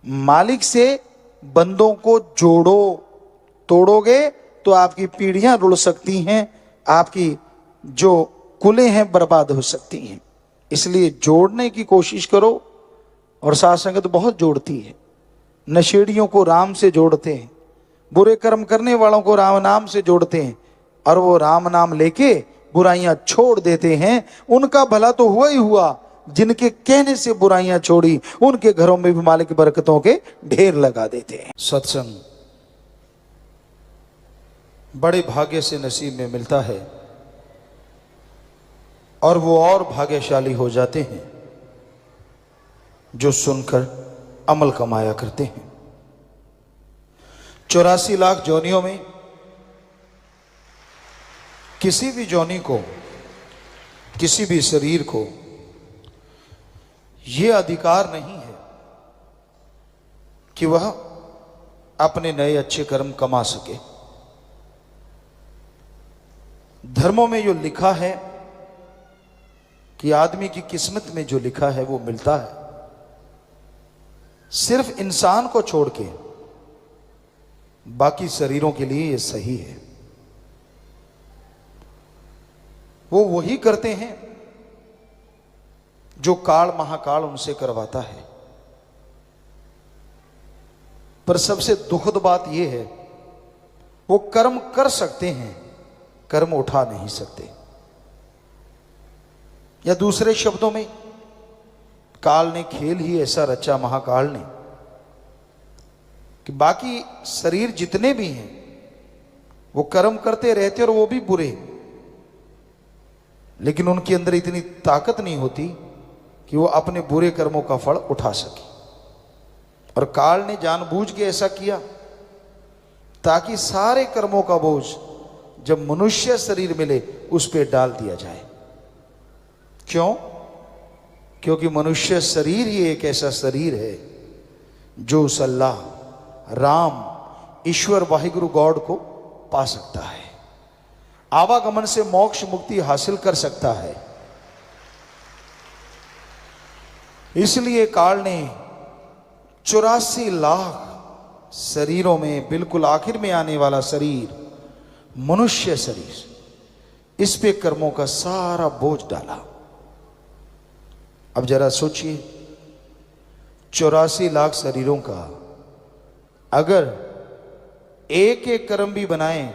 मालिक से बंदों को जोड़ो। तोड़ोगे तो आपकी पीढ़ियां रुड़ सकती हैं, आपकी जो कुलें हैं बर्बाद हो सकती हैं। इसलिए जोड़ने की कोशिश करो। और साथ संगत बहुत जोड़ती है। नशेड़ियों को राम से जोड़ते हैं, बुरे कर्म करने वालों को राम नाम से जोड़ते हैं और वो राम नाम लेके बुराइयां छोड़ देते हैं। उनका भला तो हुआ ही हुआ, जिनके कहने से बुराइयां छोड़ी उनके घरों में भी मालिक बरकतों के ढेर लगा देते हैं। सत्संग बड़े भाग्य से नसीब में मिलता है और वो और भाग्यशाली हो जाते हैं जो सुनकर अमल कमाया करते हैं। 84 लाख जोनियों में किसी भी जोनी को, किसी भी शरीर को यह अधिकार नहीं है कि वह अपने नए अच्छे कर्म कमा सके। धर्मों में जो लिखा है कि आदमी की किस्मत में जो लिखा है वो मिलता है। सिर्फ इंसान को छोड़ के बाकी शरीरों के लिए ये सही है। वो वही करते हैं जो काल महाकाल उनसे करवाता है। पर सबसे दुखद बात यह है, वो कर्म कर सकते हैं, कर्म उठा नहीं सकते। या दूसरे शब्दों में, काल ने खेल ही ऐसा रचा, महाकाल ने, कि बाकी शरीर जितने भी हैं वो कर्म करते रहते और वो भी बुरे, लेकिन उनके अंदर इतनी ताकत नहीं होती कि वो अपने बुरे कर्मों का फल उठा सके। और काल ने जानबूझ के ऐसा किया ताकि सारे कर्मों का बोझ जब मनुष्य शरीर मिले उस पे डाल दिया जाए। क्यों? क्योंकि मनुष्य शरीर ही एक ऐसा शरीर है जो उस अल्लाह, राम, ईश्वर वाहिगुरु गॉड को पा सकता है, आवागमन से मोक्ष मुक्ति हासिल कर सकता है। इसलिए काल ने 84 लाख शरीरों में बिल्कुल आखिर में आने वाला शरीर, मनुष्य शरीर, इस पे कर्मों का सारा बोझ डाला। अब जरा सोचिए, 84 लाख शरीरों का अगर एक एक कर्म भी बनाएं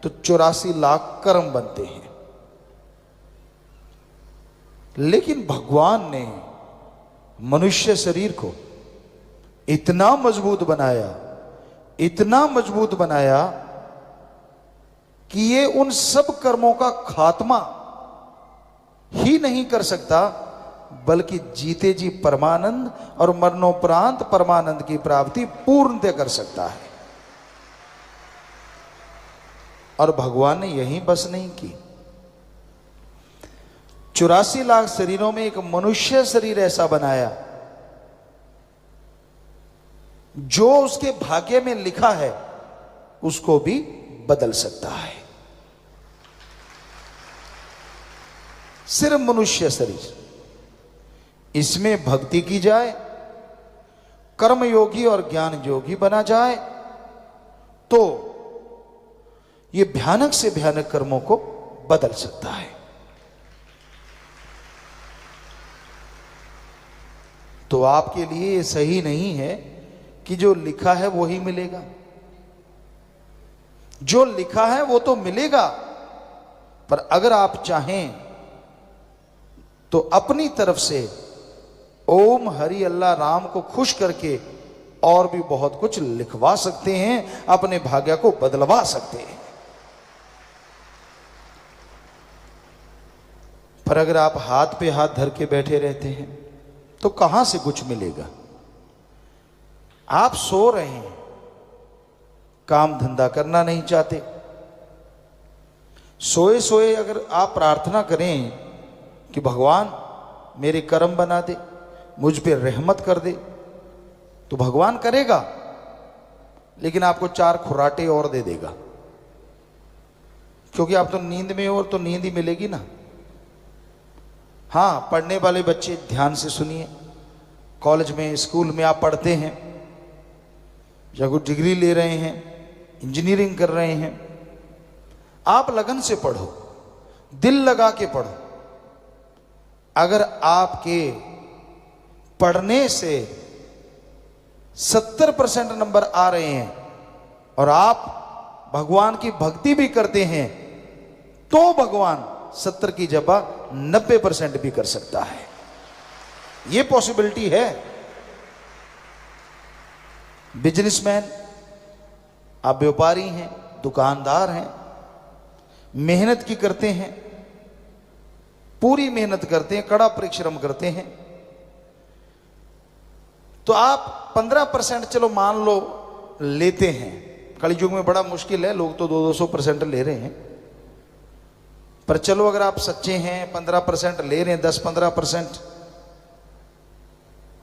तो 84 लाख कर्म बनते हैं। लेकिन भगवान ने मनुष्य शरीर को इतना मजबूत बनाया, इतना मजबूत बनाया कि ये उन सब कर्मों का खात्मा ही नहीं कर सकता, बल्कि जीते जी परमानंद और मरणोपरांत परमानंद की प्राप्ति पूर्णतः कर सकता है। और भगवान ने यही बस नहीं की, 84 लाख शरीरों में एक मनुष्य शरीर ऐसा बनाया जो उसके भाग्य में लिखा है उसको भी बदल सकता है। सिर्फ मनुष्य शरीर, इसमें भक्ति की जाए, कर्म योगी और ज्ञान योगी बना जाए तो ये भयानक से भयानक कर्मों को बदल सकता है। तो आपके लिए ये सही नहीं है कि जो लिखा है वो ही मिलेगा। जो लिखा है वो तो मिलेगा, पर अगर आप चाहें तो अपनी तरफ से ओम हरि अल्लाह राम को खुश करके और भी बहुत कुछ लिखवा सकते हैं, अपने भाग्य को बदलवा सकते हैं। पर अगर आप हाथ पे हाथ धर के बैठे रहते हैं तो कहां से कुछ मिलेगा। आप सो रहे हैं, काम धंधा करना नहीं चाहते, सोए सोए अगर आप प्रार्थना करें कि भगवान मेरे कर्म बना दे, मुझ पे रहमत कर दे, तो भगवान करेगा, लेकिन आपको 4 खुराटे और दे देगा, क्योंकि आप तो नींद में हो, और तो नींद ही मिलेगी ना। हाँ, पढ़ने वाले बच्चे ध्यान से सुनिए, कॉलेज में स्कूल में आप पढ़ते हैं या कोई डिग्री ले रहे हैं, इंजीनियरिंग कर रहे हैं, आप लगन से पढ़ो, दिल लगा के पढ़ो। अगर आपके पढ़ने से 70% नंबर आ रहे हैं और आप भगवान की भक्ति भी करते हैं, तो भगवान 70 की जगह 90% भी कर सकता है। यह पॉसिबिलिटी है। बिजनेसमैन, आप व्यापारी हैं, दुकानदार हैं, मेहनत की करते हैं, पूरी मेहनत करते हैं, कड़ा परिश्रम करते हैं, तो आप 15% चलो मान लो लेते हैं। कलयुग में बड़ा मुश्किल है, लोग तो 200-200% ले रहे हैं, पर चलो अगर आप सच्चे हैं 15% ले रहे हैं, 10-15%,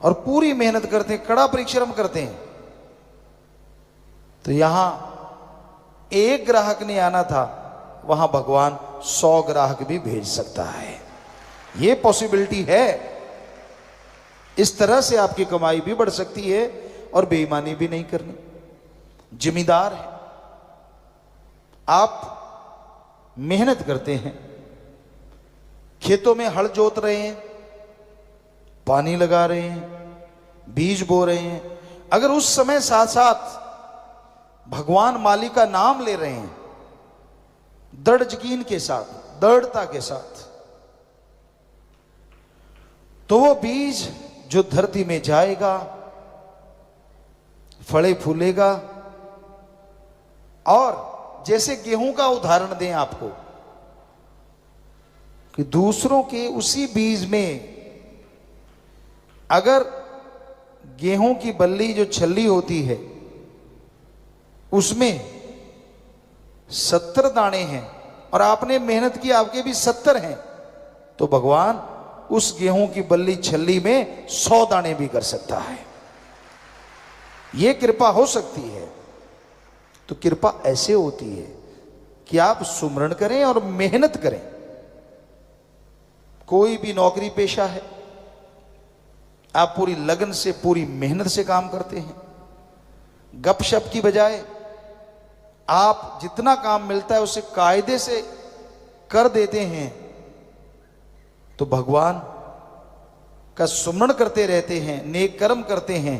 और पूरी मेहनत करते हैं, कड़ा परिश्रम करते हैं, तो यहां एक ग्राहक नहीं आना था, वहां भगवान 100 ग्राहक भी भेज सकता है। यह पॉसिबिलिटी है। इस तरह से आपकी कमाई भी बढ़ सकती है और बेईमानी भी नहीं करनी। जिम्मेदार है, आप मेहनत करते हैं, खेतों में हल जोत रहे हैं, पानी लगा रहे हैं, बीज बो रहे हैं, अगर उस समय साथ साथ भगवान मालिक का नाम ले रहे हैं, दृढ़ यकीन के साथ, दृढ़ता के साथ, तो वो बीज जो धरती में जाएगा, फले फूलेगा। और जैसे गेहूं का उदाहरण दें आपको, कि दूसरों के उसी बीज में अगर गेहूं की बल्ली जो छल्ली होती है उसमें 70 दाने हैं और आपने मेहनत की, आपके भी 70 हैं, तो भगवान उस गेहूं की बल्ली छल्ली में 100 दाने भी कर सकता है। यह कृपा हो सकती है। तो कृपा ऐसे होती है कि आप सुमरण करें और मेहनत करें। कोई भी नौकरी पेशा है, आप पूरी लगन से, पूरी मेहनत से काम करते हैं, गपशप की बजाय आप जितना काम मिलता है उसे कायदे से कर देते हैं, तो भगवान का सुमरण करते रहते हैं, नेक कर्म करते हैं,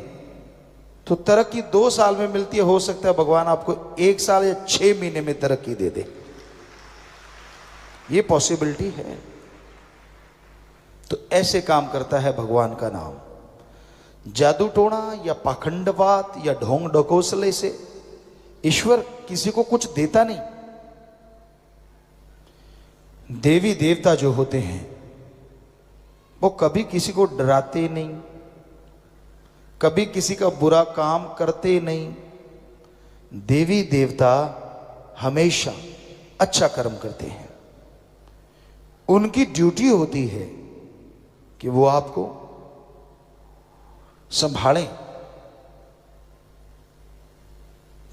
तो तरक्की 2 साल में मिलती है। हो सकता है भगवान आपको 1 साल या 6 महीने में तरक्की दे दे। ये पॉसिबिलिटी है। तो ऐसे काम करता है भगवान का नाम। जादू टोना या पाखंडवाद या ढोंग ढकोसले से ईश्वर किसी को कुछ देता नहीं। देवी देवता जो होते हैं वो कभी किसी को डराते नहीं, कभी किसी का बुरा काम करते नहीं। देवी देवता हमेशा अच्छा कर्म करते हैं। उनकी ड्यूटी होती है कि वो आपको संभालें।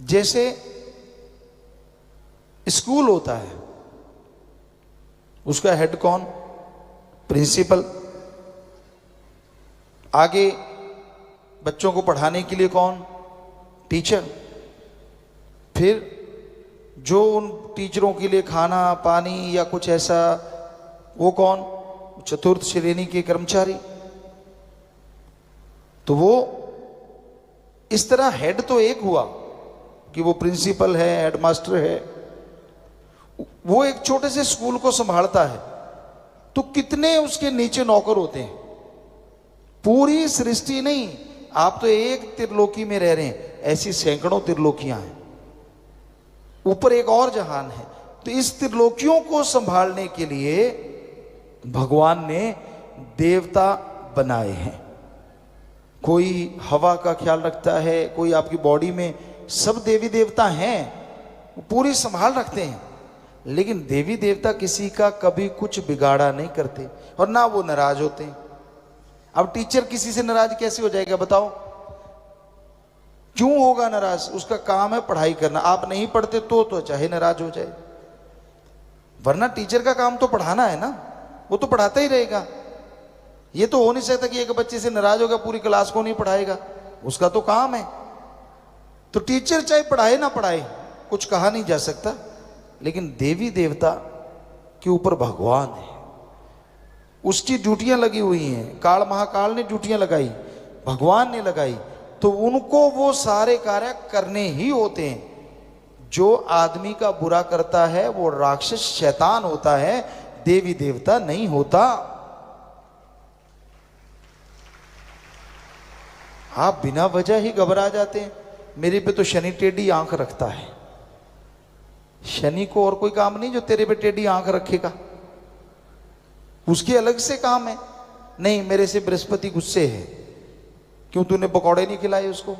जैसे स्कूल होता है, उसका हेड कौन? प्रिंसिपल। आगे बच्चों को पढ़ाने के लिए कौन? टीचर। फिर जो उन टीचरों के लिए खाना पानी या कुछ ऐसा, वो कौन? चतुर्थ श्रेणी के कर्मचारी। तो वो इस तरह हेड तो एक हुआ कि वो प्रिंसिपल है, हेडमास्टर है, वो एक छोटे से स्कूल को संभालता है, तो कितने उसके नीचे नौकर होते हैं। पूरी सृष्टि नहीं, आप तो एक त्रिलोकी में रह रहे हैं, ऐसी सैकड़ों त्रिलोकियां हैं, ऊपर एक और जहान है। तो इस त्रिलोकियों को संभालने के लिए भगवान ने देवता बनाए हैं। कोई हवा का ख्याल रखता है, कोई आपकी बॉडी में, सब देवी देवता हैं, वो पूरी संभाल रखते हैं। लेकिन देवी देवता किसी का कभी कुछ बिगाड़ा नहीं करते और ना वो नाराज होते हैं। अब टीचर किसी से नाराज कैसे हो जाएगा बताओ? क्यों होगा नाराज? उसका काम है पढ़ाई करना। आप नहीं पढ़ते तो चाहे नाराज हो जाए, वरना टीचर का काम तो पढ़ाना है ना, वो तो पढ़ाता ही रहेगा। ये तो हो नहीं सकता कि एक बच्चे से नाराज होगा पूरी क्लास को नहीं पढ़ाएगा, उसका तो काम है। तो टीचर चाहे पढ़ाए ना पढ़ाए, कुछ कहा नहीं जा सकता। लेकिन देवी देवता के ऊपर भगवान है, उसकी ड्यूटियां लगी हुई हैं। काल महाकाल ने ड्यूटियां लगाई, भगवान ने लगाई, तो उनको वो सारे कार्य करने ही होते हैं। जो आदमी का बुरा करता है वो राक्षस शैतान होता है, देवी देवता नहीं होता। आप बिना वजह ही घबरा जाते हैं। मेरे पे तो शनि टेढ़ी आंख रखता है। शनि को और कोई काम नहीं जो तेरे पे टेढ़ी आंख रखेगा, उसके अलग से काम है। नहीं, मेरे से बृहस्पति गुस्से है, क्यों तूने पकौड़े नहीं खिलाए उसको?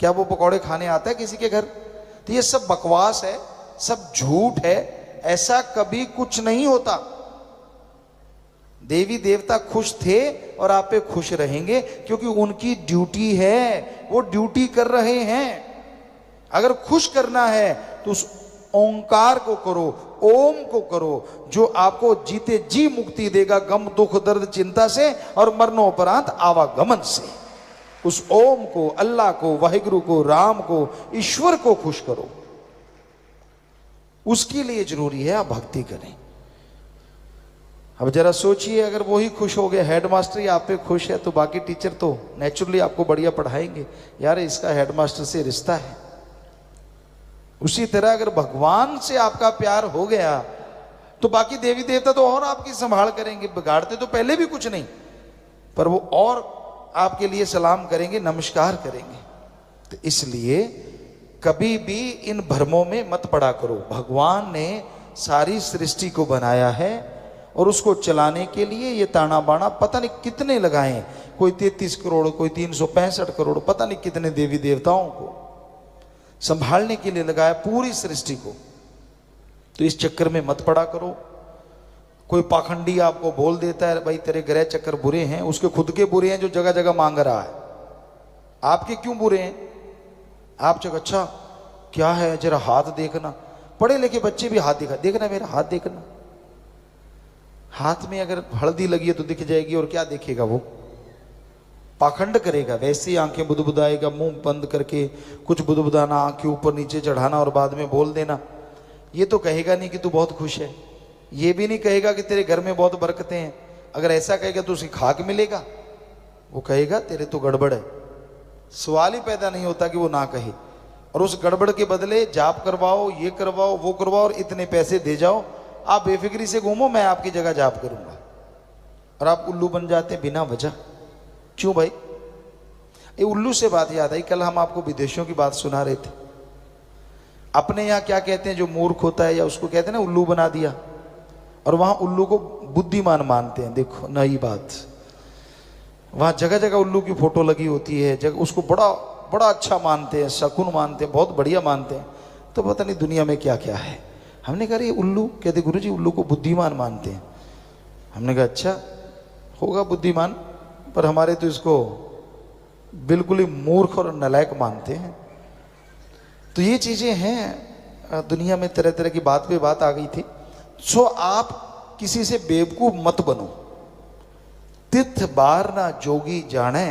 क्या वो पकौड़े खाने आता है किसी के घर? तो ये सब बकवास है, सब झूठ है, ऐसा कभी कुछ नहीं होता। देवी देवता खुश थे और आप पे खुश रहेंगे, क्योंकि उनकी ड्यूटी है, वो ड्यूटी कर रहे हैं। अगर खुश करना है तो उस ओंकार को करो, ओम को करो, जो आपको जीते जी मुक्ति देगा गम दुख दर्द चिंता से और मरणोपरांत आवागमन से। उस ओम को, अल्लाह को, वाहिगुरु को, राम को, ईश्वर को खुश करो। उसके लिए जरूरी है आप भक्ति करें। अब जरा सोचिए, अगर वो ही खुश हो गया, हेडमास्टर ही आप पे खुश है, तो बाकी टीचर तो नेचुरली आपको बढ़िया पढ़ाएंगे। यार इसका हेडमास्टर से रिश्ता है। उसी तरह अगर भगवान से आपका प्यार हो गया तो बाकी देवी देवता तो और आपकी संभाल करेंगे। बिगाड़ते तो पहले भी कुछ नहीं, पर वो और आपके लिए सलाम करेंगे, नमस्कार करेंगे। तो इसलिए कभी भी इन भ्रमों में मत पड़ा करो। भगवान ने सारी सृष्टि को बनाया है और उसको चलाने के लिए ये ताना बाना पता नहीं कितने लगाए, कोई 33 करोड़, कोई 365 करोड़, पता नहीं कितने देवी देवताओं को संभालने के लिए लगाया पूरी सृष्टि को। तो इस चक्कर में मत पड़ा करो। कोई पाखंडी आपको बोल देता है भाई तेरे ग्रह चक्कर बुरे हैं, उसके खुद के बुरे हैं जो जगह जगह मांग रहा है। आपके क्यों बुरे हैं? आप चक अच्छा क्या है, जरा हाथ देखना। पढ़े लिखे बच्चे भी हाथ दिखा, देखना मेरा हाथ देखना। हाथ में अगर हल्दी लगी है तो दिख जाएगी, और क्या देखेगा वो? पाखंड करेगा। वैसे ही आंखें बुदबुदाएगा, मुंह बंद करके कुछ बुदबुदाना, आंखें ऊपर नीचे चढ़ाना और बाद में बोल देना। ये तो कहेगा नहीं कि तू बहुत खुश है, ये भी नहीं कहेगा कि तेरे घर में बहुत बरकतें हैं। अगर ऐसा कहेगा तो उसे खाक मिलेगा, वो कहेगा तेरे तो गड़बड़ है। सवाल ही पैदा नहीं होता कि वो ना कहे। और उस गड़बड़ के बदले जाप करवाओ, ये करवाओ, वो करवाओ और इतने पैसे दे जाओ, आप बेफिक्री से घूमो, मैं आपकी जगह जाप करूंगा। और आप उल्लू बन जाते हैं बिना वजह। क्यों भाई? ये उल्लू से बात याद आई, कल हम आपको विदेशों की बात सुना रहे थे। अपने यहाँ क्या कहते हैं, जो मूर्ख होता है या उसको कहते हैं ना उल्लू बना दिया, और वहां उल्लू को बुद्धिमान मानते हैं। देखो नई बात, वहां जगह जगह उल्लू की फोटो लगी होती है, जगह उसको बड़ा बड़ा अच्छा मानते हैं, शकुन मानते हैं, बहुत बढ़िया मानते हैं। तो पता नहीं दुनिया में क्या क्या है। हमने कहा ये उल्लू, कहते गुरुजी उल्लू को बुद्धिमान मानते हैं। हमने कहा अच्छा होगा बुद्धिमान, पर हमारे तो इसको बिल्कुल ही मूर्ख और नालायक मानते हैं। तो ये चीजें हैं दुनिया में, तरह तरह की बात पे बात आ गई थी। सो आप किसी से बेवकूफ मत बनो। तिथ बार ना जोगी जाने,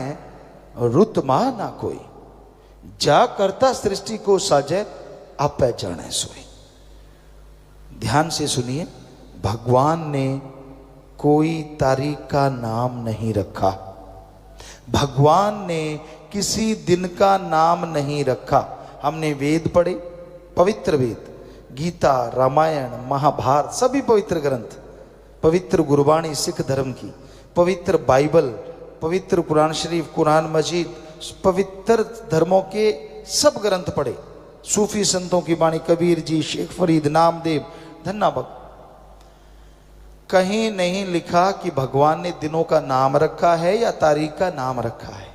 रुत मा ना कोई, जा करता सृष्टि को साजे, आप पहचाने सोई। ध्यान से सुनिए, भगवान ने कोई तारीख का नाम नहीं रखा। भगवान ने किसी दिन का नाम नहीं रखा। हमने वेद पढ़े, पवित्र वेद, गीता, रामायण, महाभारत, सभी पवित्र ग्रंथ, पवित्र गुरबाणी सिख धर्म की, पवित्र बाइबल, पवित्र कुरान शरीफ, कुरान मजीद, पवित्र धर्मों के सब ग्रंथ पढ़े, सूफी संतों की वाणी, कबीर जी, शेख फरीद, नामदेव, धन्ना भक्त। कहीं नहीं लिखा कि भगवान ने दिनों का नाम रखा है या तारीख का नाम रखा है।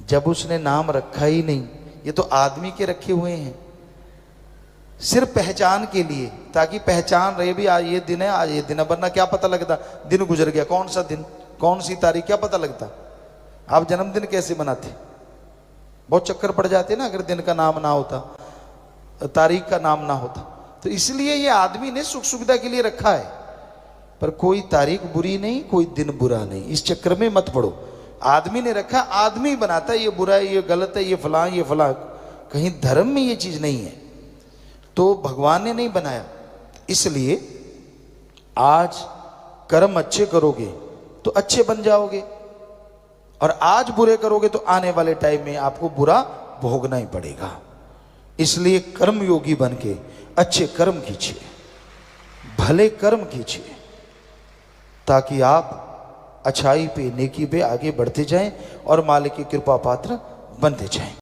जब उसने नाम रखा ही नहीं, ये तो आदमी के रखे हुए हैं सिर्फ पहचान के लिए, ताकि पहचान रहे भी आज ये दिन है, आज ये दिन है, वरना क्या पता लगता दिन गुजर गया, कौन सा दिन, कौन सी तारीख, क्या पता लगता। आप जन्मदिन कैसे मनाते, बहुत चक्कर पड़ जाते ना अगर दिन का नाम ना होता, तारीख का नाम ना होता। तो इसलिए ये आदमी ने सुख सुविधा के लिए रखा है, पर कोई तारीख बुरी नहीं, कोई दिन बुरा नहीं, इस चक्कर में मत पड़ो। आदमी ने रखा, आदमी बनाता है ये बुरा है, ये गलत है, ये फलां, ये फलां, कहीं धर्म में ये चीज नहीं है, तो भगवान ने नहीं बनाया। इसलिए आज कर्म अच्छे करोगे तो अच्छे बन जाओगे, और आज बुरे करोगे तो आने वाले टाइम में आपको बुरा भोगना ही पड़ेगा। इसलिए कर्म योगी बन के अच्छे कर्म कीजिए, भले कर्म कीजिए, ताकि आप अच्छाई पे, नेकी पे आगे बढ़ते जाएं और मालिक की कृपा पात्र बनते जाएं।